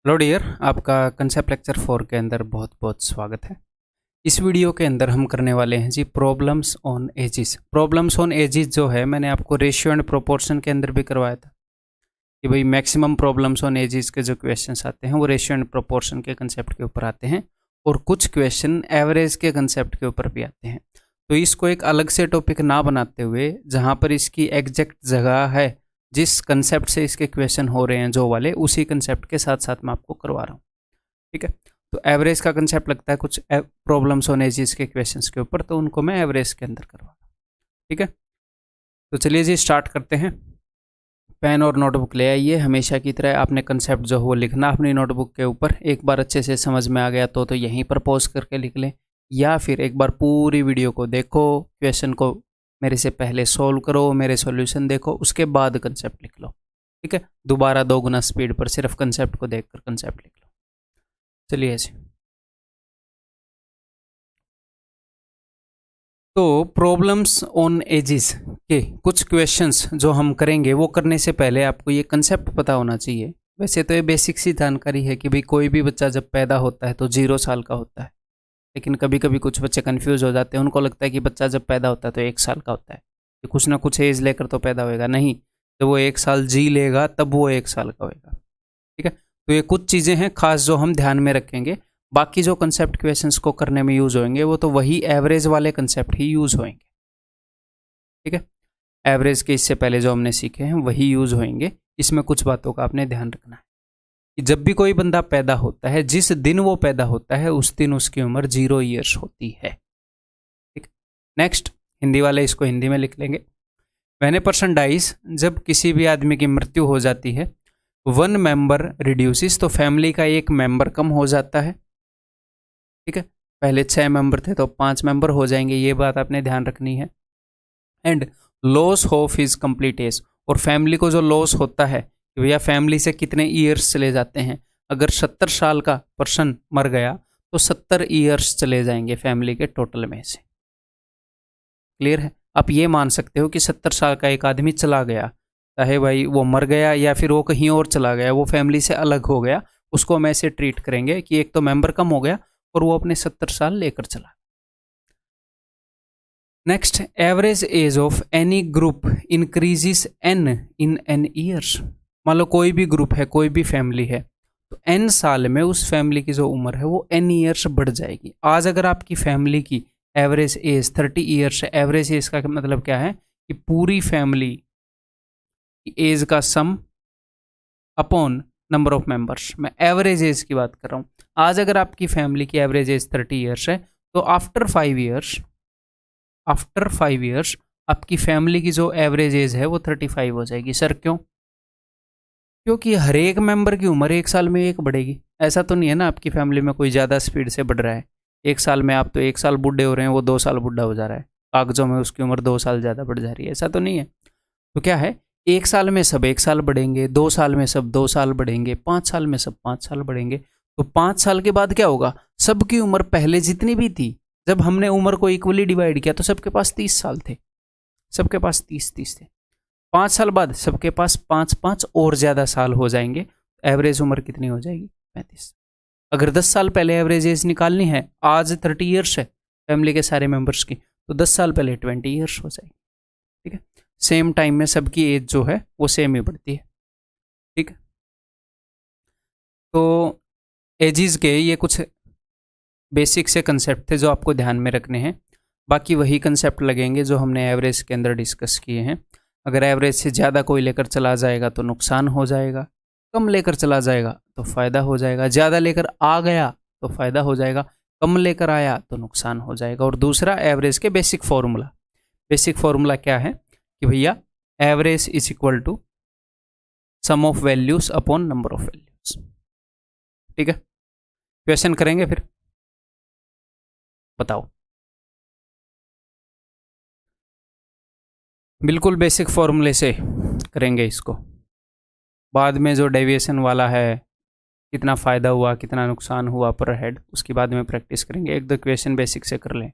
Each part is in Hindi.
हेलो डियर, आपका कंसेप्ट लेक्चर 4 के अंदर बहुत बहुत स्वागत है। इस वीडियो के अंदर हम करने वाले हैं जी problems on ages. Problems on ages जो है मैंने आपको रेशियो एंड प्रोपोर्शन के अंदर भी करवाया था कि भाई मैक्सिमम प्रॉब्लम्स ऑन एजिस के जो क्वेश्चंस आते हैं वो रेशियो एंड प्रोपोर्शन के कंसेप्ट के ऊपर आते हैं और कुछ क्वेश्चन एवरेज के कंसेप्ट के ऊपर भी आते हैं। तो इसको एक अलग से टॉपिक ना बनाते हुए जहाँ पर इसकी एग्जैक्ट जगह है, जिस कंसेप्ट से इसके क्वेश्चन हो रहे हैं जो वाले, उसी कंसेप्ट के साथ साथ मैं आपको करवा रहा हूँ। ठीक है, तो एवरेज का कंसेप्ट लगता है कुछ प्रॉब्लम्स होने जी इसके क्वेश्चंस के ऊपर, तो उनको मैं एवरेज के अंदर करवा रहा हूँ। ठीक है, तो चलिए जी स्टार्ट करते हैं। पेन और नोटबुक ले आइए। हमेशा की तरह आपने कंसेप्ट जो है वो लिखना अपनी नोटबुक के ऊपर। एक बार अच्छे से समझ में आ गया तो यहीं पर पॉज करके लिख लें, या फिर एक बार पूरी वीडियो को देखो, क्वेश्चन को मेरे से पहले सोल्व करो, मेरे सॉल्यूशन देखो, उसके बाद कंसेप्ट लिख लो। ठीक है, दोबारा 2 गुना स्पीड पर सिर्फ कंसेप्ट को देखकर कंसेप्ट लिख लो। चलिए जी, तो प्रॉब्लम्स ऑन एजिस के कुछ क्वेश्चंस जो हम करेंगे वो करने से पहले आपको ये कंसेप्ट पता होना चाहिए। वैसे तो ये बेसिक सी जानकारी है कि भाई कोई भी बच्चा जब पैदा होता है तो 0 साल का होता है, लेकिन कभी कभी कुछ बच्चे कंफ्यूज हो जाते हैं। उनको लगता है कि बच्चा जब पैदा होता है तो 1 साल का होता है, कि कुछ ना कुछ एज लेकर तो पैदा होएगा। नहीं, जब वो 1 साल जी लेगा तब वो 1 साल का होएगा। ठीक है, तो ये कुछ चीज़ें हैं खास जो हम ध्यान में रखेंगे। बाकी जो कंसेप्ट क्वेश्चंस को करने में यूज होंगे वो तो वही एवरेज वाले कंसेप्ट ही यूज होंगे। ठीक है, एवरेज के इससे पहले जो हमने सीखे हैं वही यूज होंगे। इसमें कुछ बातों का आपने ध्यान रखना है कि जब भी कोई बंदा पैदा होता है, जिस दिन वो पैदा होता है उस दिन उसकी उम्र 0 ईयर्स होती है। ठीक, नेक्स्ट, हिंदी वाले इसको हिंदी में लिख लेंगे। व्हेन ए पर्सन डाइज, जब किसी भी आदमी की मृत्यु हो जाती है, 1 मेंबर रिड्यूसिस, तो फैमिली का 1 मेंबर कम हो जाता है। ठीक है, पहले 6 मेंबर थे तो 5 मेंबर हो जाएंगे, ये बात आपने ध्यान रखनी है। And loss of his complete age, और फैमिली को जो लॉस होता है कि भैया फैमिली से कितने ईयर्स चले जाते हैं। अगर 70 साल का पर्सन मर गया तो 70 ईयर्स चले जाएंगे फैमिली के टोटल में से। क्लियर है, आप ये मान सकते हो कि 70 साल का एक आदमी चला गया, चाहे भाई वो मर गया या फिर वो कहीं और चला गया, वो फैमिली से अलग हो गया, उसको हम ऐसे ट्रीट करेंगे कि एक तो मेंबर कम हो गया और वो अपने 70 साल लेकर चला। Next, average age of any group increases N in N years. मान लो कोई भी ग्रुप है, कोई भी फैमिली है, तो एन साल में उस फैमिली की जो उम्र है वो एन ईयर्स बढ़ जाएगी। आज अगर आपकी फैमिली की एवरेज एज 30 ईयर्स है, एवरेज एज का मतलब क्या है कि पूरी फैमिली की एज का सम अपॉन नंबर ऑफ मेंबर्स। मैं एवरेज एज की बात कर रहा हूँ। आज अगर आपकी फैमिली की एवरेज एज 30 ईयर्स है तो आफ्टर 5 ईयर्स आपकी फैमिली की जो एवरेज एज है वो 35 हो जाएगी। सर क्यों? क्योंकि हर एक मेंबर की उम्र 1 साल में 1 बढ़ेगी। ऐसा तो नहीं है ना आपकी फैमिली में कोई ज़्यादा स्पीड से बढ़ रहा है। 1 साल में आप तो 1 साल बूढ़े हो रहे हैं, वो 2 साल बूढ़ा हो जा रहा है, कागजों में उसकी उम्र 2 साल ज़्यादा बढ़ जा रही है। ऐसा तो नहीं है। तो क्या है, 1 साल में सब 1 साल बढ़ेंगे, 2 साल में सब 2 साल बढ़ेंगे, 5 साल में सब 5 साल बढ़ेंगे। तो 5 साल के बाद क्या होगा, सबकी उम्र पहले जितनी भी थी, जब हमने उम्र को इक्वली डिवाइड किया तो सबके पास 30 साल थे, सबके पास 30 थे। 5 साल बाद सबके पास 5 और ज़्यादा साल हो जाएंगे। एवरेज उम्र कितनी हो जाएगी, 35। अगर 10 साल पहले एवरेज एज निकालनी है, आज 30 ईयर्स है फैमिली के सारे मेंबर्स की, तो 10 साल पहले 20 ईयर्स हो जाएगी। ठीक है, सेम टाइम में सबकी एज जो है वो सेम ही बढ़ती है। ठीक है, तो एजिज के ये कुछ बेसिक से कंसेप्ट थे जो आपको ध्यान में रखने हैं। बाकी वही कंसेप्ट लगेंगे जो हमने एवरेज के अंदर डिस्कस किए हैं। अगर एवरेज से ज़्यादा कोई लेकर चला जाएगा तो नुकसान हो जाएगा, कम लेकर चला जाएगा तो फ़ायदा हो जाएगा, ज़्यादा लेकर आ गया तो फ़ायदा हो जाएगा, कम लेकर आया तो नुकसान हो जाएगा। और दूसरा, एवरेज के बेसिक फार्मूला क्या है कि भैया average is equal to sum of values upon number of values. ठीक है, क्वेश्चन करेंगे फिर, बताओ। बिल्कुल बेसिक फॉर्मूले से करेंगे इसको, बाद में जो डेविएशन वाला है, कितना फ़ायदा हुआ कितना नुकसान हुआ पर हेड, उसकी बाद में प्रैक्टिस करेंगे। एक दो क्वेश्चन बेसिक से कर लें।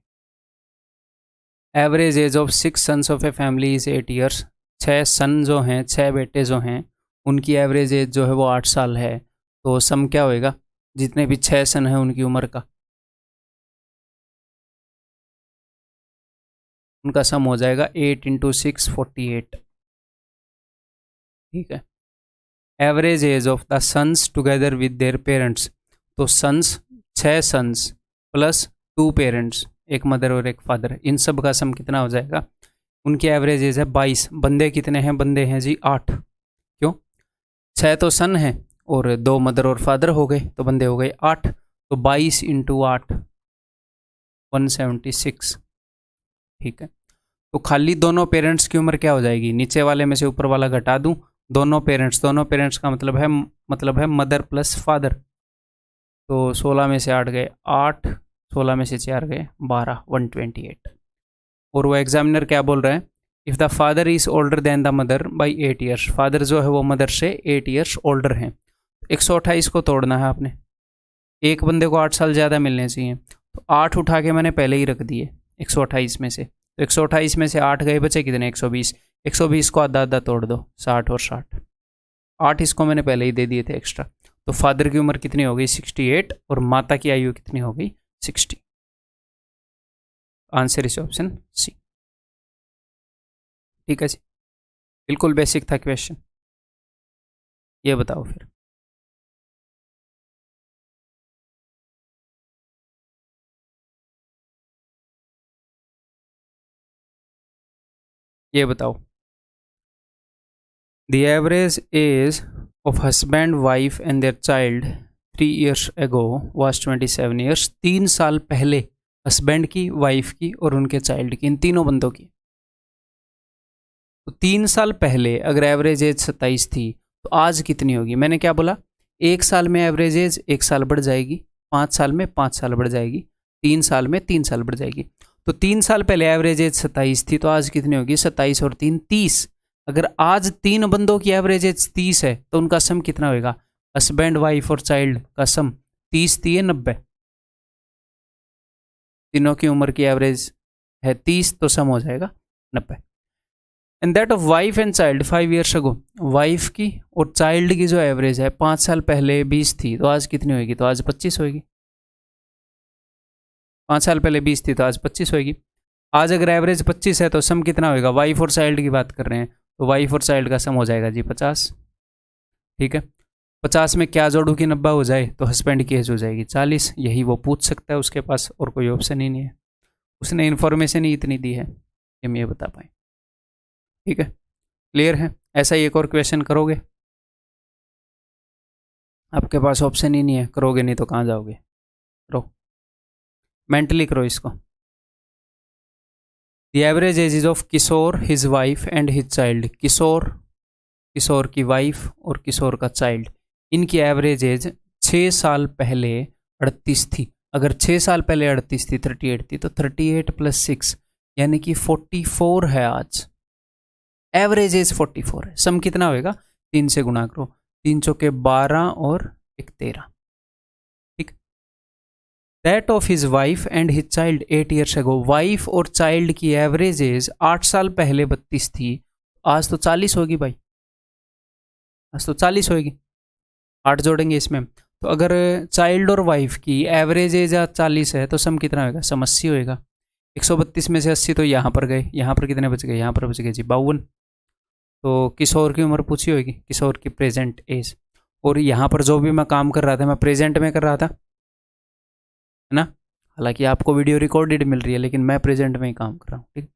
Average age of 6 sons of a family is 8 years. 6 son जो हैं, 6 बेटे जो हैं, उनकी एवरेज एज जो है वो 8 साल है। तो सम क्या होएगा, जितने भी 6 सन हैं उनकी उम्र का, उनका सम हो जाएगा 8 × 6 48। ठीक है। Average age of the sons together with their parents, तो सन्स 6 सन्स प्लस 2 पेरेंट्स, एक मदर और एक फादर, इन सब का सम कितना हो जाएगा, उनकी एवरेज एज है 22। बंदे कितने हैं, बंदे हैं जी 8। क्यों, 6 तो सन हैं और 2 मदर और फादर हो गए, तो बंदे हो गए 8। तो 22 × 8 176। ठीक है। तो खाली दोनों पेरेंट्स की उम्र क्या हो जाएगी, नीचे वाले में से ऊपर वाला घटा दूं, दोनों पेरेंट्स का मतलब है मदर प्लस फादर। तो 16 में से 8 गए 8, 16 में से 4 गए 12, 128। और वो एग्जामिनर क्या बोल रहे हैं, if the father is older than the mother by 8 years, father जो है वो मदर से 8 ईयर्स ओल्डर हैं। 128 को तोड़ना है आपने, एक बंदे को 8 साल ज़्यादा मिलने चाहिए, तो 8 उठा के मैंने पहले ही रख दिए 128 में से, तो 128 में से 8 गए, बचे कितने 120। 120 को आधा आधा तोड़ दो, 60 और 60, 8 इसको मैंने पहले ही दे दिए थे एक्स्ट्रा। तो फादर की उम्र कितनी हो गई 68 और माता की आयु कितनी हो गई 60। Answer is option C. ठीक है जी, बिल्कुल बेसिक था क्वेश्चन। ये बताओ फिर, ये बताओ, the average age of husband wife and their child 3 years ago was 27 years। 3 साल पहले हस्बैंड की, वाइफ की और उनके चाइल्ड की, इन तीनों बंदों की। तो 3 साल पहले अगर एवरेज एज 27 थी तो आज कितनी होगी, मैंने क्या बोला, 1 साल में एवरेज एज 1 साल बढ़ जाएगी, 5 साल में 5 साल बढ़ जाएगी, 3 साल में 3 साल बढ़ जाएगी। तो 3 साल पहले एवरेज एज 27 थी तो आज कितनी होगी, 27 और 3 30। अगर आज 3 बंदों की एवरेज एज 30 है तो उनका सम कितना होगा, हस्बैंड वाइफ और चाइल्ड का सम 30 3 90, तीनों की उम्र की एवरेज है 30 तो सम हो जाएगा 90। And that of wife and child 5 years ago, wife की और चाइल्ड की जो एवरेज है 5 साल पहले 20 थी तो आज कितनी होगी, तो आज 25 होगी। 5 साल पहले 20 थी तो आज 25 होगी। आज अगर एवरेज 25 है तो सम कितना होगा, वाइफ और चाइल्ड की बात कर रहे हैं तो वाइफ और चाइल्ड का सम हो जाएगा जी 50। ठीक है। 50 में क्या जोड़ू कि 90 हो जाए, तो हस्बैंड की एज हो जाएगी 40। यही वो पूछ सकता है, उसके पास और कोई ऑप्शन ही नहीं है, उसने इन्फॉर्मेशन ही इतनी दी है कि हम ये बता पाए। ठीक है, क्लियर है। ऐसा ही एक और क्वेश्चन करोगे, आपके पास ऑप्शन ही नहीं है, करोगे नहीं तो कहाँ जाओगे, करो मेंटली करो इसको। The average age is of Kishore, his wife and his child. Kishore, Kishore की वाइफ और किशोर का चाइल्ड, इनकी एवरेज एज 6 साल पहले 38 थी। अगर 6 साल पहले 38 थी, 38 थी, तो 38 + 6 यानी कि 44 है आज। एवरेज एज 44 है। सम कितना होएगा, 3 से गुणा करो, 3 चौके 12 और 1 13। ठीक। That of his wife and his child 8 years ago, wife और चाइल्ड की एवरेज एज 8 साल पहले 32 थी, आज तो 40 होगी भाई, आज तो 40 होगी। 8 जोड़ेंगे इसमें, तो अगर चाइल्ड और वाइफ की एवरेज एज 40 है तो सम कितना होगा, सम 80 होएगा। 132 में से 80 तो यहाँ पर गए, यहाँ पर कितने बच गए, यहाँ पर बच गए जी 52। तो किशोर की उम्र पूछी होगी, किशोर की प्रेजेंट एज, और यहाँ पर जो भी मैं काम कर रहा था मैं प्रेजेंट में कर रहा था, है ना। हालांकि आपको वीडियो रिकॉर्डेड मिल रही है लेकिन मैं प्रेजेंट में ही काम कर रहा हूँ। ठीक,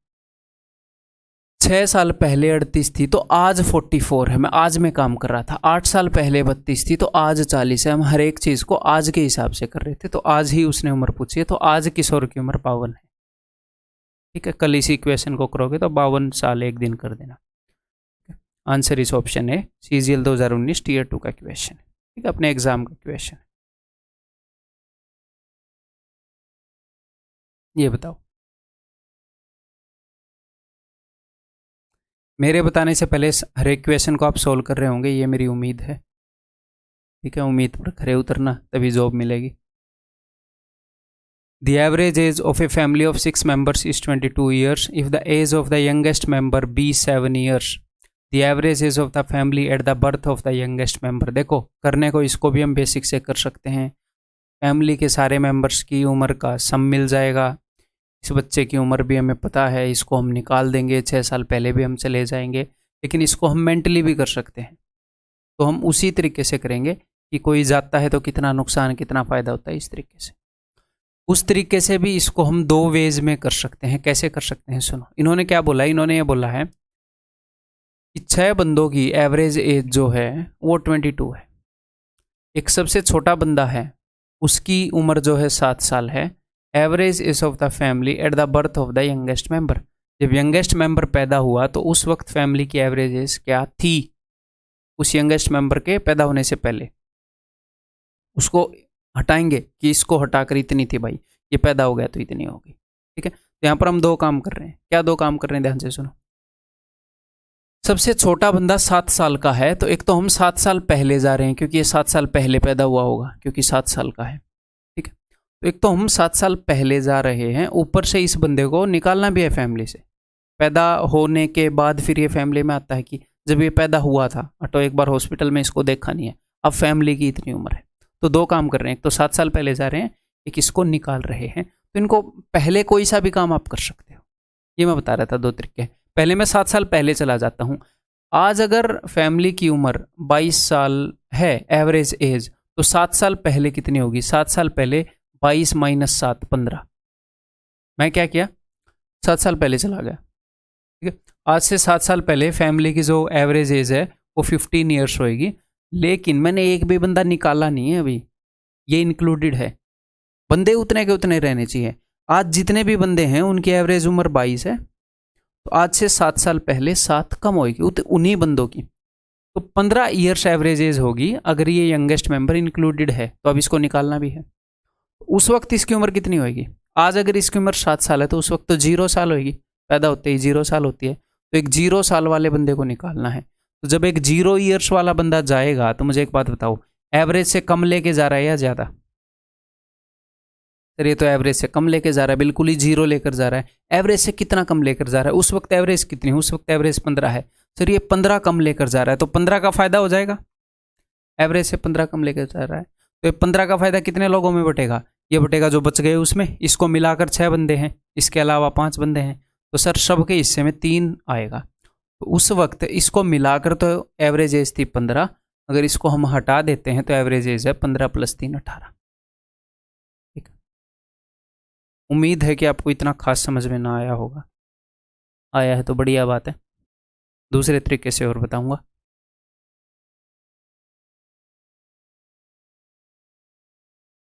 6 साल पहले 38 थी तो आज 44 है, मैं आज में काम कर रहा था। 8 साल पहले 32 थी तो आज 40 है। हम हर एक चीज़ को आज के हिसाब से कर रहे थे, तो आज ही उसने उम्र पूछी है, तो आज किशोर की उम्र 52 है। ठीक है, कल इसी क्वेश्चन को करोगे तो 52 साल एक दिन कर देना। आंसर इस ऑप्शन है, CGL 2019 Tier 2 का क्वेश्चन। ठीक है, अपने एग्जाम का क्वेश्चन। ये बताओ, मेरे बताने से पहले हर एक क्वेश्चन को आप सोल्व कर रहे होंगे, ये मेरी उम्मीद है। ठीक है, उम्मीद पर खरे उतरना, तभी जॉब मिलेगी। The average age of a family of 6 members is 22 years if the age of the youngest member be 7 years. The average age of the family at the birth of the youngest member. देखो करने को इसको भी हम बेसिक से कर सकते हैं। फैमिली के सारे मेंबर्स की उम्र का सम मिल जाएगा। इस बच्चे की उम्र भी हमें पता है, इसको हम निकाल देंगे, 6 साल पहले भी हम चले जाएंगे। लेकिन इसको हम मेंटली भी कर सकते हैं, तो हम उसी तरीके से करेंगे कि कोई जाता है तो कितना नुकसान कितना फ़ायदा होता है, इस तरीके से। उस तरीके से भी इसको हम 2 वेज में कर सकते हैं। कैसे कर सकते हैं सुनो, इन्होंने क्या बोला, इन्होंने ये बोला है कि 6 बंदों की एवरेज एज जो है वो 22 है। एक सबसे छोटा बंदा है, उसकी उम्र जो है 7 साल है। Average age of the family at the birth of the youngest member. जब यंगेस्ट मेंबर पैदा हुआ तो उस वक्त फैमिली की एवरेज एज क्या थी, उस यंगेस्ट मेंबर के पैदा होने से पहले। उसको हटाएंगे कि इसको हटाकर इतनी थी भाई, ये पैदा हो गया तो इतनी होगी। ठीक है, तो यहाँ पर हम 2 काम कर रहे हैं। क्या 2 काम कर रहे हैं, ध्यान से सुनो। सबसे छोटा बंदा 7 साल का है, तो एक तो हम 7 साल पहले जा रहे हैं क्योंकि ये 7 साल पहले पैदा हुआ होगा, क्योंकि 7 साल का है। ठीक है, तो एक तो हम 7 साल पहले जा रहे हैं, ऊपर से इस बंदे को निकालना भी है फैमिली से। पैदा होने के बाद फिर ये फैमिली में आता है कि जब ये पैदा हुआ था तो एक बार हॉस्पिटल में इसको देखा नहीं है, अब फैमिली की इतनी उम्र है। तो 2 काम कर रहे हैं, एक तो 7 साल पहले जा रहे हैं, एक इसको निकाल रहे हैं। तो इनको पहले कोई सा भी काम आप कर सकते हो, ये मैं बता रहा था 2 तरीके। पहले मैं 7 साल पहले चला जाता हूँ। आज अगर फैमिली की उम्र 22 साल है एवरेज एज, तो 7 साल पहले कितनी होगी, 7 साल पहले 22 - 7 15। मैं क्या किया, 7 साल पहले चला गया। ठीक है, आज से 7 साल पहले फैमिली की जो एवरेज एज है वो 15 ईयर्स होएगी। लेकिन मैंने एक भी बंदा निकाला नहीं है अभी, ये इंक्लूडेड है। बंदे उतने के उतने रहने चाहिए। आज जितने भी बंदे हैं उनकी एवरेज उम्र 22 है, तो आज से 7 साल पहले 7 कम होगी उन्हीं बंदों की, तो 15 ईयर्स एवरेज एज होगी अगर ये यंगेस्ट मेंबर इंक्लूडेड है। तो अब इसको निकालना भी है। उस वक्त इसकी उम्र कितनी होगी, आज अगर इसकी उम्र 7 साल है तो उस वक्त तो 0 साल होगी, पैदा होते ही 0 साल होती है। तो एक 0 साल वाले बंदे को निकालना है। तो जब एक 0 ईयर्स वाला बंदा जाएगा तो मुझे एक बात बताओ, एवरेज से कम लेके जा रहा है या ज़्यादा? सर ये तो एवरेज से कम लेके जा रहा है, बिल्कुल ही 0 लेकर जा रहा है। एवरेज से कितना कम लेकर जा रहा है, उस वक्त एवरेज कितनी है, उस वक्त एवरेज 15 है। सर ये 15 कम लेकर जा रहा है, तो 15 का फायदा हो जाएगा। एवरेज से 15 कम लेकर जा रहा है, तो ये 15 का फायदा कितने लोगों में बटेगा, ये बटेगा जो बच गए उसमें। इसको मिलाकर 6 बंदे हैं, इसके अलावा 5 बंदे हैं, तो सर सबके हिस्से में 3 आएगा। तो उस वक्त इसको मिलाकर तो एवरेज एज थी 15, अगर इसको हम हटा देते हैं तो एवरेज एज है 15 + 3 18। ठीक, उम्मीद है कि आपको इतना खास समझ में ना आया होगा। आया है तो बढ़िया बात है, दूसरे तरीके से और बताऊंगा।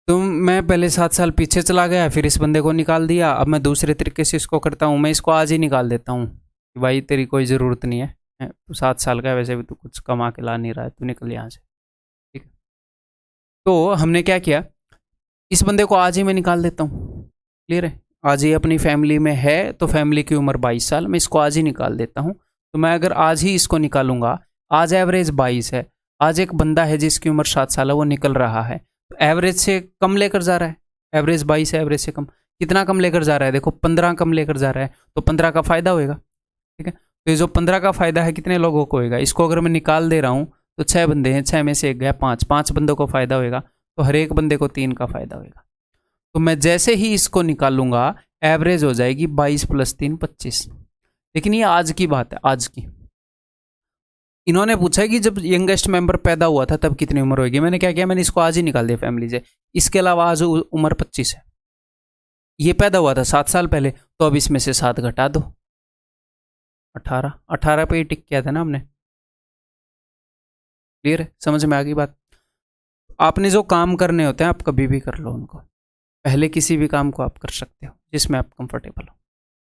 तो मैं पहले 7 साल पीछे चला गया, फिर इस बंदे को निकाल दिया। अब मैं दूसरे तरीके से इसको करता हूँ, मैं इसको आज ही निकाल देता हूँ कि भाई तेरी कोई ज़रूरत नहीं है, तू 7 साल का है, वैसे भी तू कुछ कमा के ला नहीं रहा है, तू निकल यहाँ से। ठीक है, तो हमने क्या किया, इस बंदे को आज ही मैं निकाल देता हूँ। क्लियर है, आज ही अपनी फैमिली में है तो फैमिली की उम्र 22 साल, मैं इसको आज ही निकाल देता हूँ। तो मैं अगर आज ही इसको निकालूंगा, आज एवरेज 22 है, आज एक बंदा है जिसकी उम्र 7 साल है, वो निकल रहा है, तो एवरेज से कम लेकर जा रहा है। एवरेज 22 है, एवरेज से कम कितना कम लेकर जा रहा है, देखो 15 कम लेकर जा रहा है, तो 15 का फायदा होएगा। ठीक है, तो ये जो 15 का फायदा है कितने लोगों को होएगा, इसको अगर मैं निकाल दे रहा हूँ तो 6 बंदे हैं, 6 में से एक गया 5 बंदों को फायदा होएगा, तो हर एक बंदे को 3 का फायदा होएगा। तो मैं जैसे ही इसको निकालूंगा एवरेज हो जाएगी 22 + 3 25। लेकिन ये आज की बात है, आज की। इन्होंने पूछा है कि जब यंगेस्ट मेंबर पैदा हुआ था तब कितनी उम्र होगी। मैंने क्या किया, मैंने इसको आज ही निकाल दिया फैमिली से। इसके अलावा आज उम्र 25 है, ये पैदा हुआ था 7 साल पहले, तो अब इसमें से 7 घटा दो, 18 पे ही टिक किया था ना हमने। क्लियर है, समझ में आ गई बात। आपने जो काम करने होते हैं आप कभी भी कर लो उनको, पहले किसी भी काम को आप कर सकते हो जिसमें आप कंफर्टेबल हो।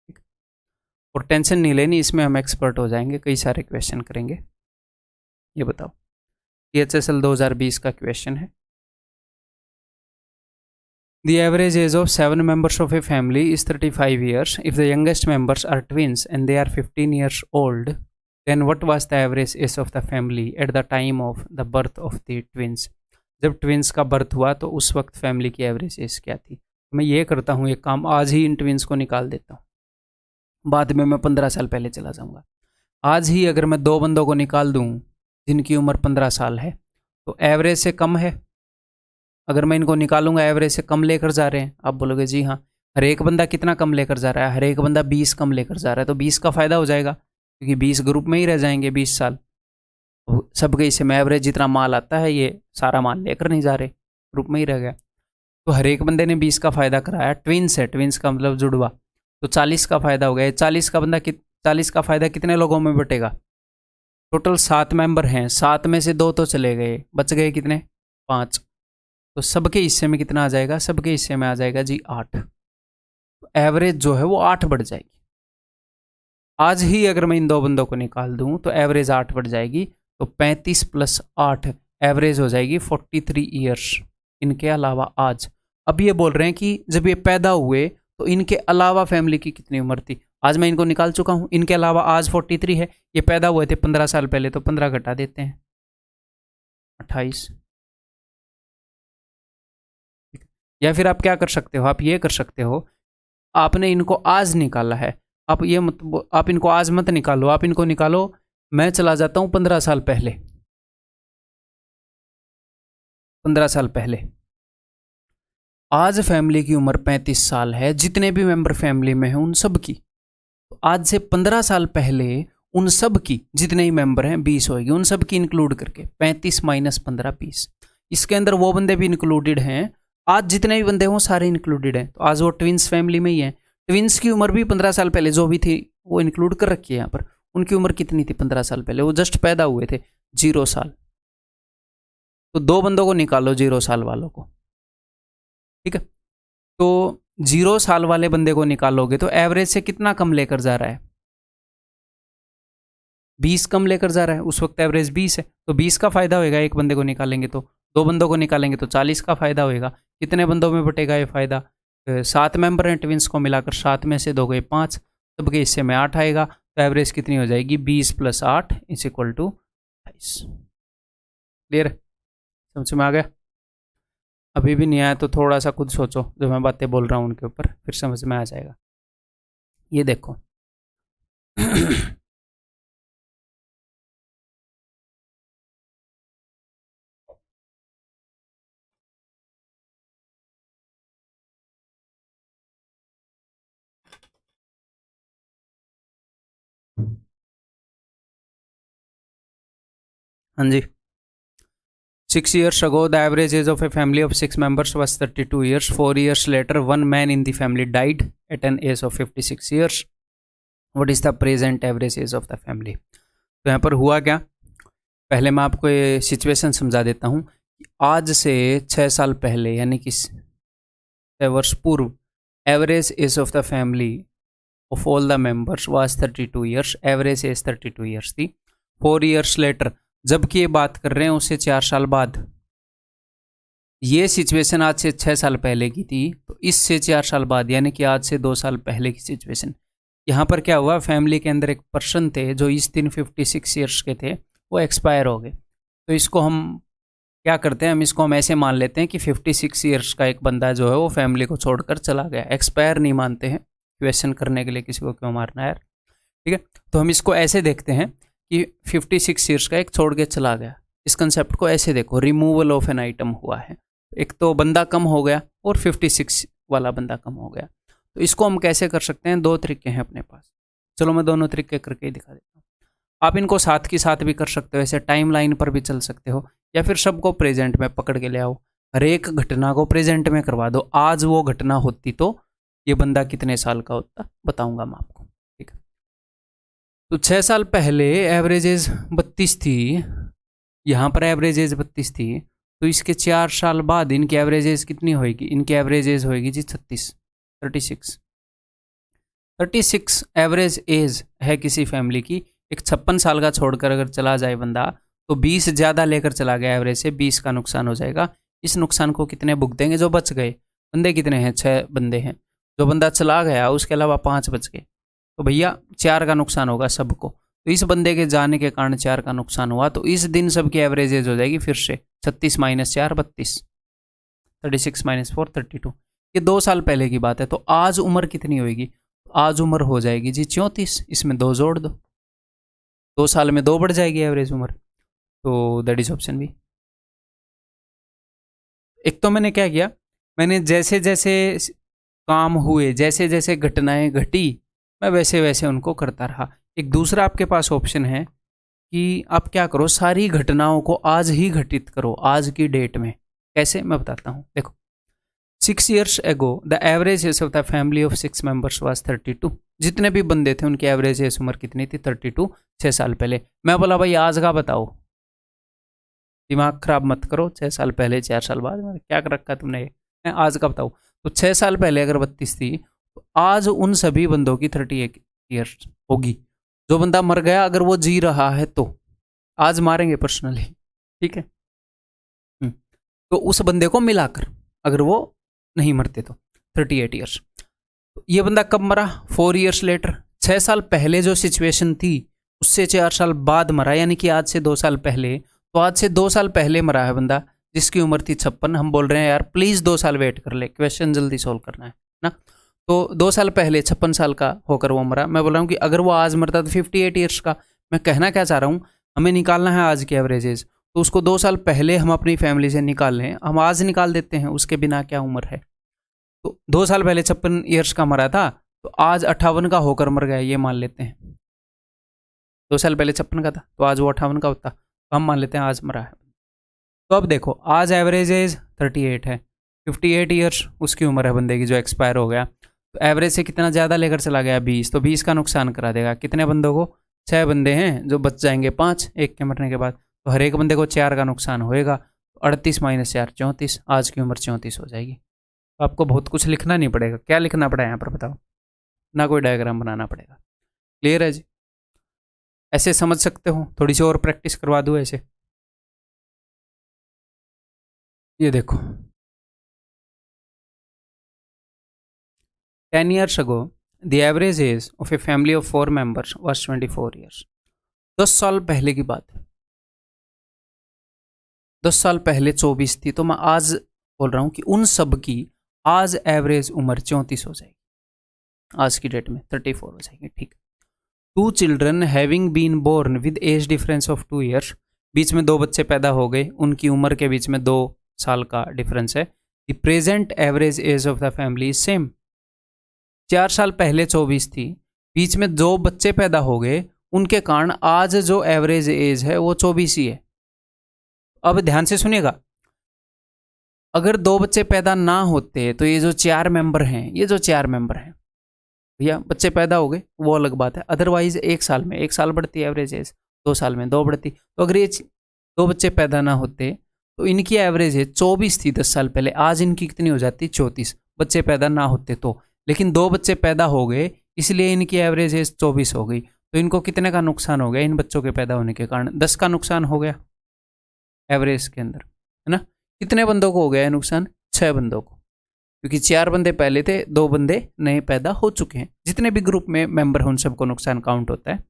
ठीक, और टेंशन नहीं लेनी, इसमें हम एक्सपर्ट हो जाएंगे, कई सारे क्वेश्चन करेंगे। ये बताओ, THSL 2020 का क्वेश्चन है, the average age of 7 members of a family is 35 years. If the youngest members are twins and they are 15 years old, then what was the average age of the family at the time of the birth of the twins? जब ट्विंस का बर्थ हुआ तो उस वक्त फैमिली की एवरेज एज क्या थी। मैं ये करता हूँ, एक काम आज ही इन ट्विंस को निकाल देता हूँ, बाद में मैं 15 साल पहले चला जाऊँगा। आज ही अगर मैं 2 बंदों को निकाल दूं जिनकी उम्र 15 साल है, तो एवरेज से कम है। अगर मैं इनको निकालूंगा एवरेज से कम लेकर जा रहे हैं, आप बोलोगे जी हाँ। हर एक बंदा कितना कम लेकर जा रहा है? हर एक बंदा 20 कम लेकर जा रहा है, तो 20 का फ़ायदा हो जाएगा, क्योंकि 20 ग्रुप में ही रह जाएंगे 20 साल। सबके हिस्से में एवरेज जितना माल आता है ये सारा माल लेकर नहीं जा रहे, ग्रुप में ही रह गया। तो हर एक बंदे ने 20 का फ़ायदा कराया। ट्विंस है, ट्विंस का मतलब जुड़वा, तो 40 का फ़ायदा हो गया। 40 का फ़ायदा कितने लोगों में बटेगा? टोटल 7 मेंबर हैं, 7 में से 2 तो चले गए, बच गए कितने? 5। तो सबके हिस्से में कितना आ जाएगा? सबके हिस्से में आ जाएगा जी 8। तो एवरेज जो है वो 8 बढ़ जाएगी। आज ही अगर मैं इन 2 बंदों को निकाल दूं तो एवरेज 8 बढ़ जाएगी। तो 35 + 8 एवरेज हो जाएगी 43 ईयर्स। इनके अलावा आज, अब ये बोल रहे हैं कि जब ये पैदा हुए तो इनके अलावा फैमिली की कितनी उम्र थी। आज मैं इनको निकाल चुका हूं, इनके अलावा आज 43 है। ये पैदा हुए थे 15 साल पहले, तो 15 घटा देते हैं, 28। या फिर आप क्या कर सकते हो? आप ये कर सकते हो, आपने इनको आज निकाला है, आप ये मत, आप इनको आज मत निकालो, आप इनको निकालो, मैं चला जाता हूं 15 साल पहले। 15 साल पहले आज फैमिली की उम्र 35 साल है, जितने भी मेंबर फैमिली में हैं उन सब की। तो आज से 15 साल पहले उन सब की जितने ही मेंबर हैं 20 होगी, उन सब की इंक्लूड करके 35 - 15 20। इसके अंदर वो बंदे भी इंक्लूडेड हैं, आज जितने भी बंदे हों सारे इंक्लूडेड हैं। तो आज वो ट्विंस फैमिली में ही हैं। ट्विंस की उम्र भी 15 साल पहले जो भी थी वो इंक्लूड कर रखी है यहाँ पर। उनकी उम्र कितनी थी 15 साल पहले? वो जस्ट पैदा हुए थे, 0 साल। तो 2 बंदों को निकालो 0 साल वालों को, ठीक है। तो 0 साल वाले बंदे को निकालोगे तो एवरेज से कितना कम लेकर जा रहा है? 20 कम लेकर जा रहा है। उस वक्त एवरेज 20 है, तो 20 का फायदा होगा एक बंदे को निकालेंगे तो। 2 बंदों को निकालेंगे तो 40 का फायदा होगा। कितने बंदों में बटेगा ये फायदा? 7 मेंबर हैं ट्विंस को मिलाकर, 7 में से 2 गए 5, सबके हिस्से में 8 आएगा। तो एवरेज कितनी हो जाएगी? 20 + 8 = 28। क्लियर? समझ में आ गया? अभी भी नहीं आया तो थोड़ा सा खुद सोचो, जो मैं बातें बोल रहा हूँ उनके ऊपर, फिर समझ में आ जाएगा। ये देखो हाँ जी। 6 years ago, the average age of a family of 6 members was 32 years. 4 years later, one man in the family died at an age of 56 years. What is the present average age of the family? तो यहाँ पर हुआ क्या? पहले मैं आपको ये सिचुएशन समझा देता हूँ। आज से 6 साल पहले, यानी कि 6 वर्ष पूर्व, average age of the family of all the members was 32 years. Average age 32 years थी। 4 ईयर्स लेटर, जबकि ये बात कर रहे हैं उससे 4 साल बाद। ये सिचुएशन आज से 6 साल पहले की थी, तो इससे 4 साल बाद, यानी कि आज से 2 साल पहले की सिचुएशन। यहाँ पर क्या हुआ? फैमिली के अंदर एक पर्सन थे जो इस दिन 56 ईयर्स के थे, वो एक्सपायर हो गए। तो इसको हम क्या करते हैं? हम हम ऐसे मान लेते हैं कि 56 ईयर्स का एक बंदा जो है वो फैमिली को छोड़कर चला गया। एक्सपायर नहीं मानते हैं, क्वेश्चन करने के लिए किसी को क्यों मारना है यार, ठीक है। तो हम इसको ऐसे देखते हैं कि 56 ईयर्स का एक छोड़ के चला गया। इस कंसेप्ट को ऐसे देखो, रिमूवल ऑफ एन आइटम हुआ है। एक तो बंदा कम हो गया और 56 वाला बंदा कम हो गया। तो इसको हम कैसे कर सकते हैं? 2 तरीके हैं अपने पास। चलो मैं दोनों तरीके करके दिखा देता हूँ। आप इनको साथ के साथ भी कर सकते हो, ऐसे टाइम लाइन पर भी चल सकते हो, या फिर सबको प्रेजेंट में पकड़ के ले आओ। हर एक घटना को प्रेजेंट में करवा दो। आज वो घटना होती तो ये बंदा कितने साल का होता, बताऊंगा मैं आपको, ठीक है। तो 6 साल पहले एवरेज एज 32 थी, यहाँ पर एवरेज एज 32 थी। तो इसके 4 साल बाद इनकी एवरेज एज कितनी होगी? इनकी एवरेज एज होगी जी 36। 36 एवरेज एज है किसी फैमिली की। एक 56 साल का छोड़कर अगर चला जाए बंदा, तो 20 ज़्यादा लेकर चला गया एवरेज से, 20 का नुकसान हो जाएगा। इस नुकसान को कितने भुगतेंगे? जो बच गए बंदे कितने हैं? 6 बंदे हैं। जो बंदा चला गया उसके अलावा 5 बच गए, तो भैया 4 का नुकसान होगा सबको। तो इस बंदे के जाने के कारण 4 का नुकसान हुआ। तो इस दिन सबकी एवरेज एज हो जाएगी फिर से 36 - 4 32, 36 - 4 32। ये 2 साल पहले की बात है। तो आज उम्र कितनी होगी? आज उम्र हो जाएगी जी 34। इसमें 2 जोड़ दो, 2 साल में 2 बढ़ जाएगी एवरेज उम्र, तो दैट इज ऑप्शन बी। एक तो मैंने क्या किया, मैंने जैसे जैसे काम हुए, जैसे जैसे घटनाएं घटी, मैं वैसे वैसे उनको करता रहा। एक दूसरा आपके पास ऑप्शन है कि आप क्या करो, सारी घटनाओं को आज ही घटित करो, आज की डेट में। कैसे, मैं बताता हूँ। देखो, 6 years ago the average age of the family of 6 members was 32। जितने भी बंदे थे उनकी एवरेज एज उम्र कितनी थी? 32। 6 साल पहले। मैं बोला भाई आज का बताओ, दिमाग खराब मत करो, 6 साल पहले 4 साल बाद, मैंने क्या कर रखा तुमने ये, आज का बताओ। तो 6 साल पहले अगर 32 थी, तो आज उन सभी बंदों की 38 ईयर्स होगी। जो बंदा मर गया अगर वो जी रहा है तो आज मारेंगे पर्सनली, ठीक है। तो उस बंदे को मिलाकर अगर वो नहीं मरते तो 38 ईयर्स। ये बंदा कब मरा? 4 years लेटर। 6 साल पहले जो सिचुएशन थी उससे 4 साल बाद मरा, यानी कि आज से 2 साल पहले। तो आज से 2 साल पहले मरा है बंदा जिसकी उम्र थी 56। हम बोल रहे हैं यार प्लीज 2 साल वेट कर ले, क्वेश्चन जल्दी सोल्व करना है ना। तो 2 साल पहले 56 साल का होकर वो मरा। मैं बोल रहा हूँ कि अगर वो आज मरता तो 58 ईयर्स का। मैं कहना क्या चाह रहा हूँ, हमें निकालना है आज की एवरेज एज, तो उसको 2 साल पहले हम अपनी फैमिली से निकाल लें, हम आज निकाल देते हैं, उसके बिना क्या उम्र है। तो 2 साल पहले 56 ईयर्स का मरा था, तो आज 58 का होकर मर गया, ये मान लेते हैं। 2 साल पहले 56 का था तो आज वो 58 का होता, तो हम मान लेते हैं आज मरा है। तो अब देखो, आज एवरेज एज 38 है, 58 ईयर्स उसकी उम्र है बंदे की जो एक्सपायर हो गया। तो एवरेज से कितना ज़्यादा लेकर चला गया? 20। तो 20 का नुकसान करा देगा कितने बंदों को? 6 बंदे हैं जो बच जाएंगे 5 एक के मरने के बाद, तो हर एक बंदे को 4 का नुकसान होएगा। 38 - 4 34, आज की उम्र 34 हो जाएगी। तो आपको बहुत कुछ लिखना नहीं पड़ेगा। क्या लिखना पड़ा यहाँ पर बताओ? ना कोई डायग्राम बनाना पड़ेगा। क्लियर है जी? ऐसे समझ सकते हो? थोड़ी सी और प्रैक्टिस करवा दूँ ऐसे। ये देखो, 10 years ago the average age of a family of 4 members was 24 years। 10 साल पहले की बात है। 10 साल पहले 24 थी, तो मैं आज बोल रहा हूँ कि उन सब की आज एवरेज उम्र 34 हो जाएगी। आज की डेट में 34 हो जाएगी, ठीक। 2 children having been born with age difference of 2 years, बीच में 2 बच्चे पैदा हो गए, उनकी उम्र के बीच में 2 साल का डिफरेंस है। The present average age of the family is same. 4 साल पहले 24 थी, बीच में 2 बच्चे पैदा हो गए, उनके कारण आज जो एवरेज एज है वो 24 ही है। अब ध्यान से सुनिएगा, अगर 2 बच्चे पैदा ना होते तो ये जो 4 मेंबर हैं, ये जो 4 मेंबर हैं भैया, बच्चे पैदा हो गए वो अलग बात है। अदरवाइज 1 साल में 1 साल बढ़ती है एवरेज एज, 2 साल में 2 बढ़ती। तो अगर ये 2 बच्चे पैदा ना होते तो इनकी एवरेज एज 24 थी 10 साल पहले, आज इनकी कितनी हो जाती? 34। बच्चे पैदा ना होते तो, लेकिन 2 बच्चे पैदा हो गए इसलिए इनकी एवरेज एज 24 हो गई। तो इनको कितने का नुकसान हो गया? इन बच्चों के पैदा होने के कारण 10 का नुकसान हो गया एवरेज के अंदर, है ना। कितने बंदों को हो गया नुकसान? 6 बंदों को, क्योंकि 4 बंदे पहले थे, 2 बंदे नए पैदा हो चुके हैं। जितने भी ग्रुप में मेंबर हैं उन सबको नुकसान काउंट होता है।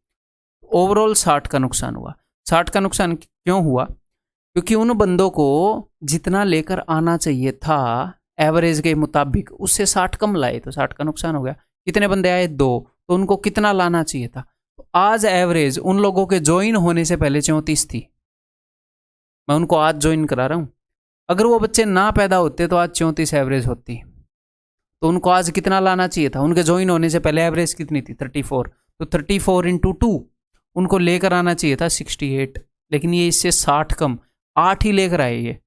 ओवरऑल 60 का नुकसान हुआ। 60 का नुकसान क्यों हुआ? क्योंकि उन बंदों को जितना लेकर आना चाहिए था एवरेज के मुताबिक, उससे 60 कम लाए, तो 60 का नुकसान हो गया। कितने बंदे आए? 2, तो उनको कितना लाना चाहिए था? तो आज एवरेज उन लोगों के ज्वाइन होने से पहले 34 थी। मैं उनको आज ज्वाइन करा रहा हूँ। अगर वो बच्चे ना पैदा होते तो आज 34 एवरेज होती। तो उनको आज कितना लाना चाहिए था? उनके ज्वाइन होने से पहले एवरेज कितनी थी? 34। तो 34 × 2 उनको लेकर आना चाहिए था 68, लेकिन ये इससे 60 कम 8 ही लेकर आए ये।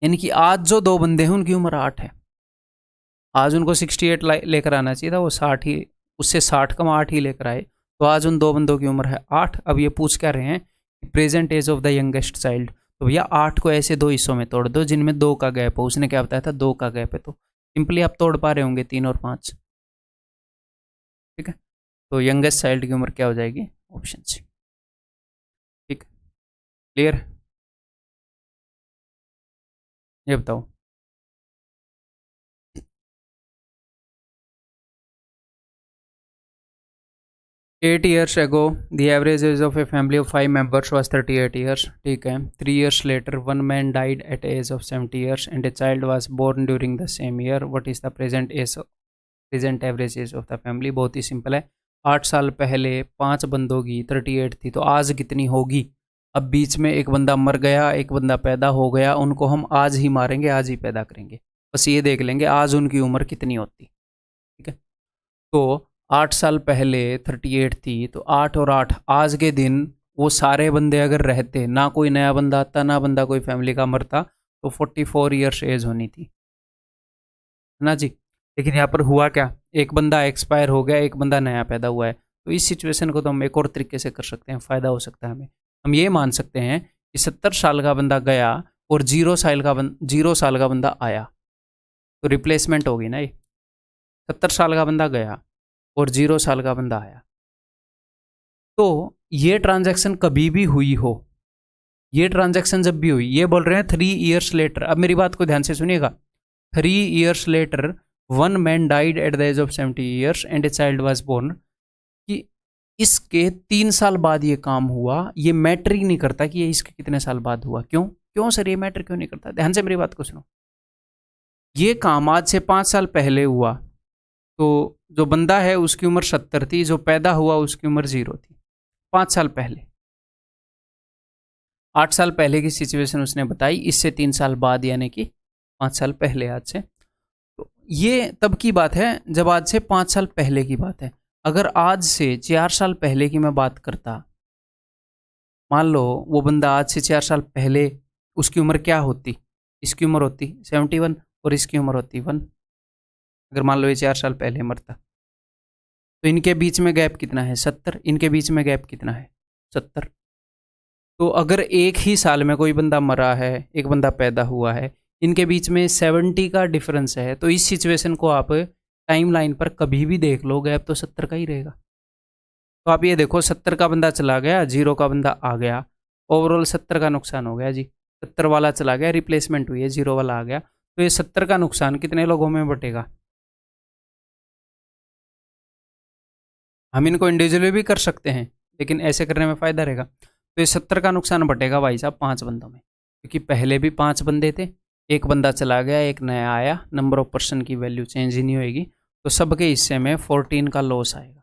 यानी कि आज जो 2 बंदे हैं उनकी उम्र 8 है, आज उनको 68 लेकर आना चाहिए था, वो 60 ही, उससे 60 कम 8 ही लेकर आए। तो आज उन 2 बंदों की उम्र है 8। अब ये पूछ क्या रहे हैं? Present age of the youngest child. तो भैया 8 को ऐसे 2 हिस्सों में तोड़ दो जिनमें 2 का गैप हो। उसने क्या बताया था? 2 का गैप है, तो सिंपली आप तोड़ पा रहे होंगे 3 और 5, ठीक है। तो यंगेस्ट चाइल्ड की उम्र क्या हो जाएगी? ऑप्शन सी, ठीक। क्लियर? ये बताओ। 8 years ago the average age of a family of 5 members was 38 years, ठीक है। 3 years later one man died at age of 70 years and a child was born during the same year. What is the present average age of the family? बहुत ही सिंपल है। 8 साल पहले 5 बंदों की 38 थी, तो आज कितनी होगी। अब बीच में एक बंदा मर गया, एक बंदा पैदा हो गया, उनको हम आज ही मारेंगे, आज ही पैदा करेंगे, बस ये देख लेंगे आज उनकी उम्र कितनी होती। ठीक है, तो 8 साल पहले 38 थी, तो 8 और 8 आज के दिन वो सारे बंदे अगर रहते, ना कोई नया बंदा आता, ना बंदा कोई फैमिली का मरता, तो 44 ईयर्स एज होनी थी, है ना जी। लेकिन यहाँ पर हुआ क्या, एक बंदा एक्सपायर हो गया, एक बंदा नया पैदा हुआ है। तो इस सिचुएशन को तो हम एक और तरीके से कर सकते हैं, फ़ायदा हो सकता है हमें। हम ये मान सकते हैं कि 70 साल का बंदा गया और 0 साल का बंदा आया, तो रिप्लेसमेंट होगी ना ये। 70 साल का बंदा गया और 0 साल का बंदा आया, तो ये ट्रांजैक्शन कभी भी हुई हो, ये ट्रांजैक्शन जब भी हुई, ये बोल रहे हैं 3 ईयर्स लेटर। अब मेरी बात को ध्यान से सुनिएगा। 3 years later one man died at the age of 70 years and a child was born, कि इसके 3 साल बाद ये काम हुआ। ये मैटर ही नहीं करता कि ये इसके कितने साल बाद हुआ। क्यों क्यों सर, ये मैटर क्यों नहीं करता? ध्यान से मेरी बात को सुनो। ये काम आज से 5 साल पहले हुआ, तो जो बंदा है उसकी उम्र 70 थी, जो पैदा हुआ उसकी उम्र 0 थी, 5 साल पहले। 8 साल पहले की सिचुएशन उसने बताई, इससे 3 साल बाद यानी कि 5 साल पहले आज से। तो ये तब की बात है जब आज से 5 साल पहले की बात है। अगर आज से 4 साल पहले की मैं बात करता, मान लो वो बंदा आज से 4 साल पहले, उसकी उम्र क्या होती, इसकी उम्र होती 71 और इसकी उम्र होती 1। अगर मान लो ये 4 साल पहले मरता, तो इनके बीच में गैप कितना है, 70। इनके बीच में गैप कितना है, 70। तो अगर एक ही साल में कोई बंदा मरा है, एक बंदा पैदा हुआ है, इनके बीच में 70 का डिफरेंस है, तो इस सिचुएशन को आप टाइम लाइन पर कभी भी देख लो, गैप तो 70 का ही रहेगा। तो आप ये देखो, 70 का बंदा चला गया, 0 का बंदा आ गया, ओवरऑल 70 का नुकसान हो गया जी। 70 वाला चला गया, रिप्लेसमेंट हुई है, 0 वाला आ गया, तो ये 70 का नुकसान कितने लोगों में बटेगा। हम इनको इंडिविजुअली भी कर सकते हैं, लेकिन ऐसे करने में फ़ायदा रहेगा। तो ये 70 का नुकसान बटेगा भाई साहब 5 बंदों में, क्योंकि पहले भी 5 बंदे थे, एक बंदा चला गया, एक नया आया, नंबर ऑफ पर्सन की वैल्यू चेंज ही नहीं होएगी, तो सबके हिस्से में 14 का लॉस आएगा।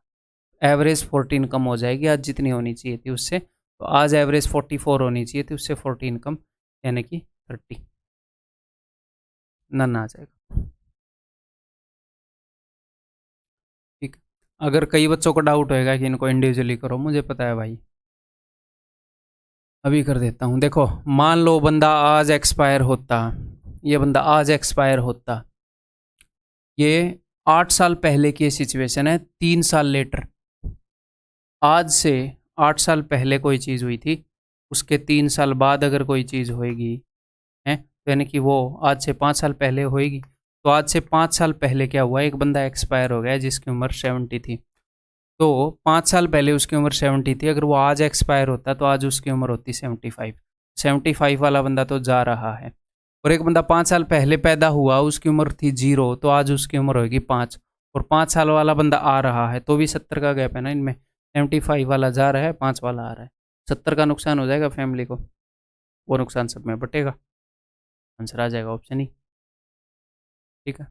एवरेज 14 कम हो जाएगी आज जितनी होनी चाहिए थी उससे, तो आज एवरेज 44 होनी चाहिए थी, उससे 14 कम, यानी कि 30 नन आ जाएगा। ठीक। अगर कई बच्चों को डाउट होएगा कि इनको इंडिविजुअली करो, मुझे पता है भाई, अभी कर देता हूँ। देखो, मान लो बंदा आज एक्सपायर होता, ये बंदा आज एक्सपायर होता, ये 8 साल पहले की सिचुएशन है, 3 साल लेटर। आज से 8 साल पहले कोई चीज़ हुई थी, उसके 3 साल बाद अगर कोई चीज़ होएगी, है तो यानी कि वो आज से 5 साल पहले होएगी। तो आज से 5 साल पहले क्या हुआ, एक बंदा एक्सपायर हो गया जिसकी उम्र 70 थी, तो 5 साल पहले उसकी उम्र 70 थी, अगर वो आज एक्सपायर होता तो आज उसकी उम्र होती 75। 75 वाला बंदा तो जा रहा है, और एक बंदा 5 साल पहले पैदा हुआ, उसकी उम्र थी 0, तो आज उसकी उम्र होगी 5, और 5 साल वाला बंदा आ रहा है, तो भी 70 का गैप है ना इनमें। 75 वाला जा रहा है, 5 वाला आ रहा है, 70 का नुकसान हो जाएगा फैमिली को, वो नुकसान सब में बटेगा, आंसर आ जाएगा ऑप्शन ही। ठीक है।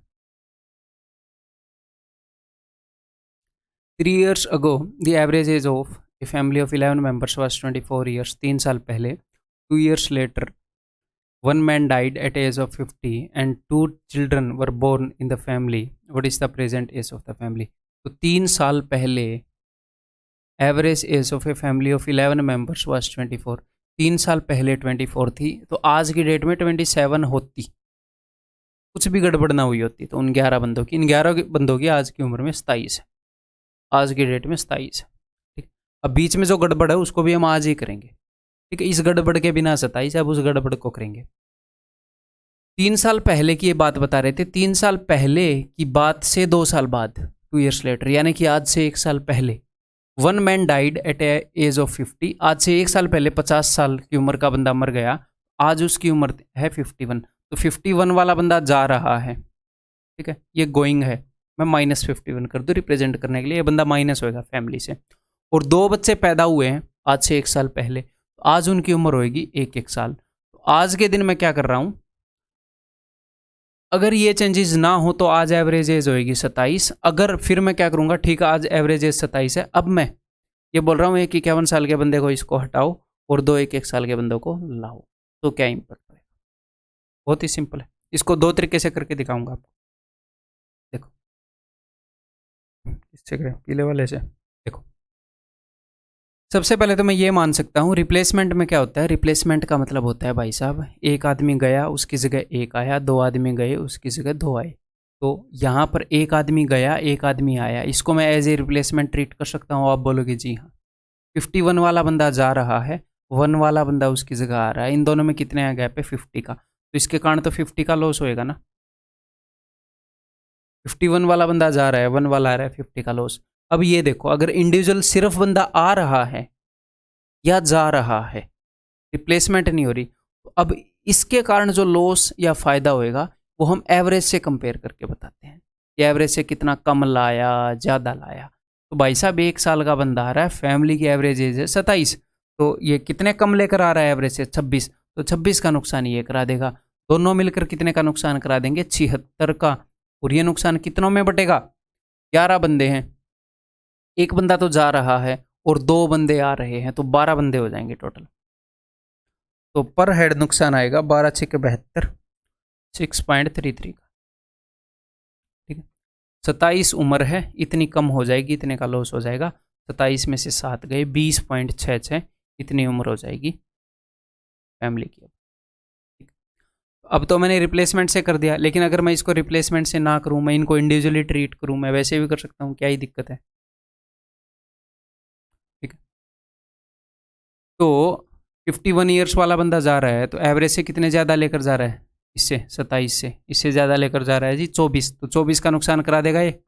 3 years ago, the average age of a family of 11 members was 24 years. 3 साल पहले, 2 years later, one man died at age of 50 and 2 children were born in the family. What is the present age of the family? तो 3 साल पहले average age of a family of 11 members was 24। 3 साल पहले 24 थी, तो आज की डेट में 27 होती, कुछ भी गड़बड़ ना हुई होती, तो उन 11 बंदों की, इन 11 बंदों की आज की उम्र में 27 है, आज की डेट में 27 है। ठीक। अब बीच में जो गड़बड़ है उसको भी हम आज ही करेंगे। ठीक है, इस गड़बड़ के बिना 27, अब उस गड़बड़ को करेंगे। 3 साल पहले की ये बात बता रहे थे, 3 साल पहले की बात से 2 साल बाद, 2 years later, यानी कि आज से 1 साल पहले, one man died at age of 50। आज से 1 साल पहले 50 साल की उम्र का बंदा मर गया, आज उसकी उम्र है 51, तो 51 वाला बंदा जा रहा है। ठीक है, ये गोइंग है, मैं -51 कर दूँ रिप्रेजेंट करने के लिए, ये बंदा माइनस होएगा फैमिली से। और 2 बच्चे पैदा हुए हैं आज से 1 साल पहले, तो आज उनकी उम्र होएगी 1-1 साल। तो आज के दिन मैं क्या कर रहा हूँ, अगर ये चेंजेस ना हो तो आज एवरेज एज होएगी 27। अगर फिर मैं क्या करूंगा, ठीक है आज एवरेज एज 27 है, अब मैं ये बोल रहा हूँ एक 51 साल के बंदे को इसको हटाओ और दो 1 साल के बंदों को लाओ, तो क्या इम्पैक्ट पड़ेगा। बहुत ही सिंपल है, इसको दो तरीके से करके दिखाऊंगा आपको। देखो इससे करें, पीले वाले से देखो। सबसे पहले तो मैं ये मान सकता हूँ रिप्लेसमेंट में क्या होता है, रिप्लेसमेंट का मतलब होता है भाई साहब एक आदमी गया उसकी जगह एक आया, दो आदमी गए उसकी जगह दो आए। तो यहाँ पर एक आदमी गया एक आदमी आया, इसको मैं एज ए रिप्लेसमेंट ट्रीट कर सकता हूँ। आप बोलोगे जी हाँ। 51 वाला बंदा जा रहा है, 1 वाला बंदा उसकी जगह आ रहा है, इन दोनों में कितने गैप है 50 का, तो इसके कारण तो 50 का लॉस होएगा ना। 51 वाला बंदा जा रहा है, 1 वाला आ रहा है, 50 का लॉस। अब ये देखो अगर इंडिविजुअल सिर्फ बंदा आ रहा है या जा रहा है, रिप्लेसमेंट नहीं हो रही, तो अब इसके कारण जो लॉस या फायदा होएगा वो हम एवरेज से कंपेयर करके बताते हैं कि एवरेज से कितना कम लाया ज़्यादा लाया। तो भाई साहब 1 साल का बंदा आ रहा है, फैमिली की एवरेज एज है 27, तो ये कितने कम लेकर आ रहा है एवरेज से 26, तो 26 का नुकसान ये करा देगा। दोनों मिलकर कितने का नुकसान करा देंगे 76 का। और ये नुकसान कितनों में बटेगा, 11 बंदे हैं, एक बंदा तो जा रहा है और दो बंदे आ रहे हैं, तो 12 बंदे हो जाएंगे टोटल। तो पर हेड नुकसान आएगा 12 6 72, 6.33 का। ठीक है, 27 उम्र है, इतनी कम हो जाएगी, इतने का लॉस हो जाएगा। 27 में से 7 गए, 20.66 इतनी उम्र हो जाएगी फैमिली की। अब तो मैंने रिप्लेसमेंट से कर दिया, लेकिन अगर मैं इसको रिप्लेसमेंट से ना करूं, मैं इनको इंडिविजुअली ट्रीट करूं, मैं वैसे भी कर सकता हूं, क्या ही दिक्कत है। ठीक है, तो 51 ईयर्स वाला बंदा जा रहा है तो एवरेज से कितने ज़्यादा लेकर जा रहा है, इससे 27 से, इससे ज़्यादा लेकर जा रहा है जी 24, तो 24 का नुकसान करा देगा ये।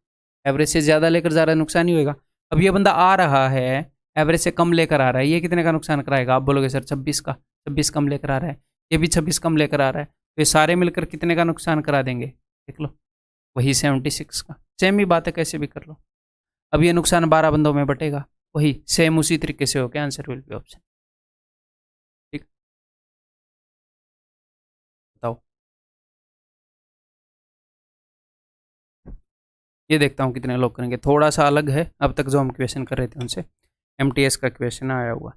एवरेज से ज़्यादा लेकर जा रहा है, नुकसान ही होएगा। अब ये बंदा आ रहा है एवरेज से कम लेकर आ रहा है, ये कितने का नुकसान कराएगा, आप बोलोगे सर 26 का, 26 कम लेकर आ रहा है, ये भी 26 कम लेकर आ रहा है, तो ये सारे मिलकर कितने का नुकसान करा देंगे, देख लो वही 76 का। सेम ही बात है, कैसे भी कर लो। अब ये नुकसान 12 बंदों में बटेगा, वही सेम उसी तरीके से हो गया, आंसर विल बी ऑप्शन। ठीक, बताओ। ये देखता हूँ कितने लोग करेंगे, थोड़ा सा अलग है अब तक जो हम क्वेश्चन कर रहे थे उनसे। एमटीएस का क्वेश्चन आया हुआ।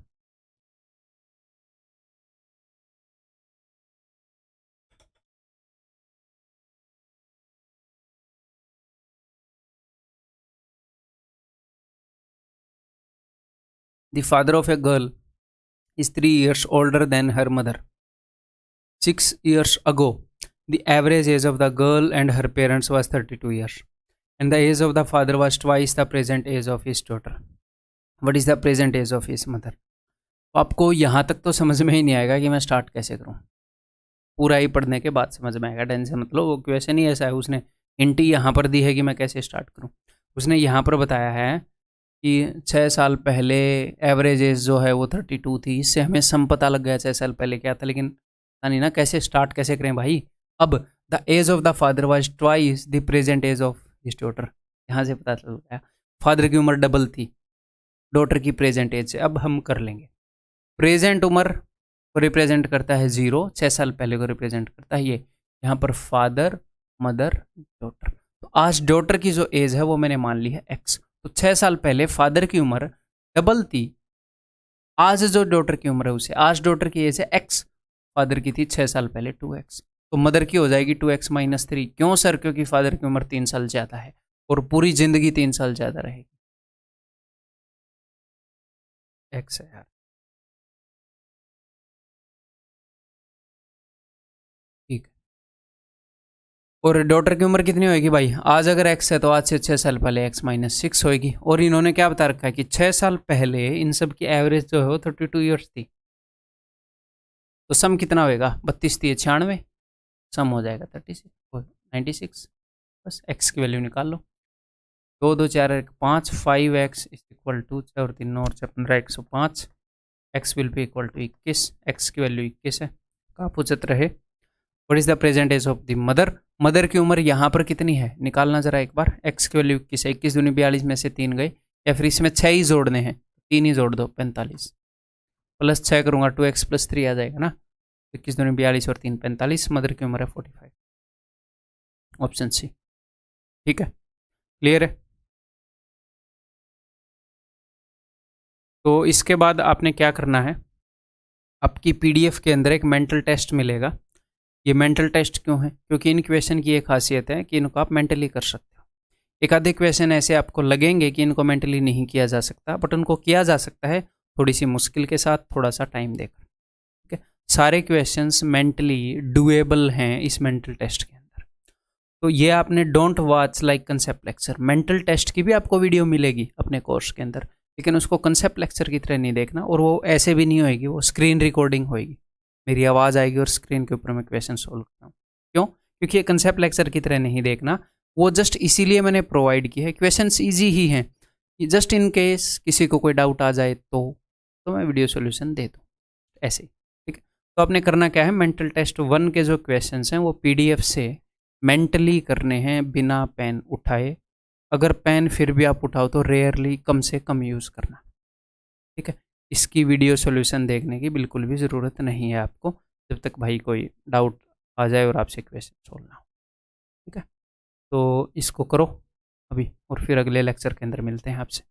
The father of a girl is 3 years older than her mother. 6 years ago, the average age of the girl and her parents was 32 years, and the age of the father was twice the present age of his daughter. What is the present age of his mother? तो आपको यहाँ तक तो समझ में ही नहीं आएगा कि मैं स्टार्ट कैसे करूँ, पूरा ही पढ़ने के बाद समझ में आएगा। टेंशन मतलब वो क्वेश्चन ही ऐसा है, उसने हिंट ही यहाँ पर दी है कि मैं कैसे स्टार्ट करूँ। उसने यहाँ पर बताया है कि 6 साल पहले एवरेज एज जो है वो 32 थी, इससे हमें सम पता लग गया 6 साल पहले क्या था, लेकिन पता नहीं ना कैसे स्टार्ट कैसे करें भाई। अब the age of the father was twice the present age of his daughter, यहाँ से पता चल गया फादर की उम्र डबल थी डॉटर की प्रेजेंट एज से। अब हम कर लेंगे, प्रेजेंट उम्र को रिप्रेजेंट करता है 0, 6 साल पहले को रिप्रेजेंट करता है ये, यहाँ पर फादर मदर डॉटर। तो आज डॉटर की जो एज है वो मैंने मान ली है x, तो 6 साल पहले फादर की उम्र डबल थी, आज जो डॉटर की उम्र है उसे, आज डॉटर की एज है x, फादर की थी 6 साल पहले 2x, तो मदर की हो जाएगी 2x - 3। क्यों सर, क्योंकि फादर की उम्र 3 साल ज़्यादा है और पूरी जिंदगी 3 साल ज़्यादा रहेगी। x है यार, ठीक है। और डॉटर की उम्र कितनी होगी भाई, आज अगर x है तो आज से 6 साल पहले x - 6 होगी। और इन्होंने क्या बता रखा है कि 6 साल पहले इन सब की एवरेज जो है वो 32 ईयर्स थी, तो सम कितना होएगा, 32 थी 96, सम हो जाएगा 36 96। बस x की वैल्यू निकाल लो, 2 2 4 1 5, 5x इक्वल टू 6 और 3 9 और 6 15 105, x will be equal to 21, x की वैल्यू 21 है। कहाँ पूछत रहे, what is the present age of the mother, mother की उम्र यहाँ पर कितनी है निकालना जरा एक बार। x की वैल्यू 21 है, 21 दूनी 42 में से 3 गए, या फिर इसमें 6 ही जोड़ने हैं, 3 ही जोड़ दो 45, प्लस 6 करूँगा 2x + 3 आ जाएगा ना, 21 दूनी 42 और 3 45, मदर की उम्र है 45। Option C. ठीक है, क्लियर है। तो इसके बाद आपने क्या करना है, आपकी पीडीएफ के अंदर एक मेंटल टेस्ट मिलेगा। ये मेंटल टेस्ट क्यों है? क्योंकि इन क्वेश्चन की एक खासियत है कि इनको आप मेंटली कर सकते हो। एक आधे क्वेश्चन ऐसे आपको लगेंगे कि इनको मेंटली नहीं किया जा सकता, बट उनको किया जा सकता है थोड़ी सी मुश्किल के साथ, थोड़ा सा टाइम देकर। ठीक है, सारे क्वेश्चंस मेंटली डुएबल हैं इस मेंटल टेस्ट के अंदर। तो ये आपने don't watch like concept lecture, mental test की भी आपको वीडियो मिलेगी अपने कोर्स के अंदर, लेकिन उसको कंसेप्ट लेक्चर की तरह नहीं देखना। और वो ऐसे भी नहीं होएगी, वो स्क्रीन रिकॉर्डिंग होएगी, मेरी आवाज़ आएगी और स्क्रीन के ऊपर मैं क्वेश्चन सोल्व कर रहा हूँ। क्यों? क्योंकि ये कंसेप्ट लेक्चर की तरह नहीं देखना। वो जस्ट इसीलिए मैंने प्रोवाइड की है, क्वेश्चंस इजी ही हैं, जस्ट इन केस किसी को कोई डाउट आ जाए तो मैं वीडियो सोल्यूशन दे दूँ, ऐसे ही। ठीक है, तो आपने करना क्या है, मेंटल टेस्ट 1 के जो क्वेश्चंस हैं वो पीडीएफ से मेंटली करने हैं बिना पेन उठाए। अगर पेन फिर भी आप उठाओ तो रेयरली, कम से कम यूज़ करना। ठीक है, इसकी वीडियो सॉल्यूशन देखने की बिल्कुल भी ज़रूरत नहीं है आपको, जब तक भाई कोई डाउट आ जाए और आपसे क्वेश्चन सोल्व ना हो। ठीक है, तो इसको करो अभी और फिर अगले लेक्चर के अंदर मिलते हैं आपसे।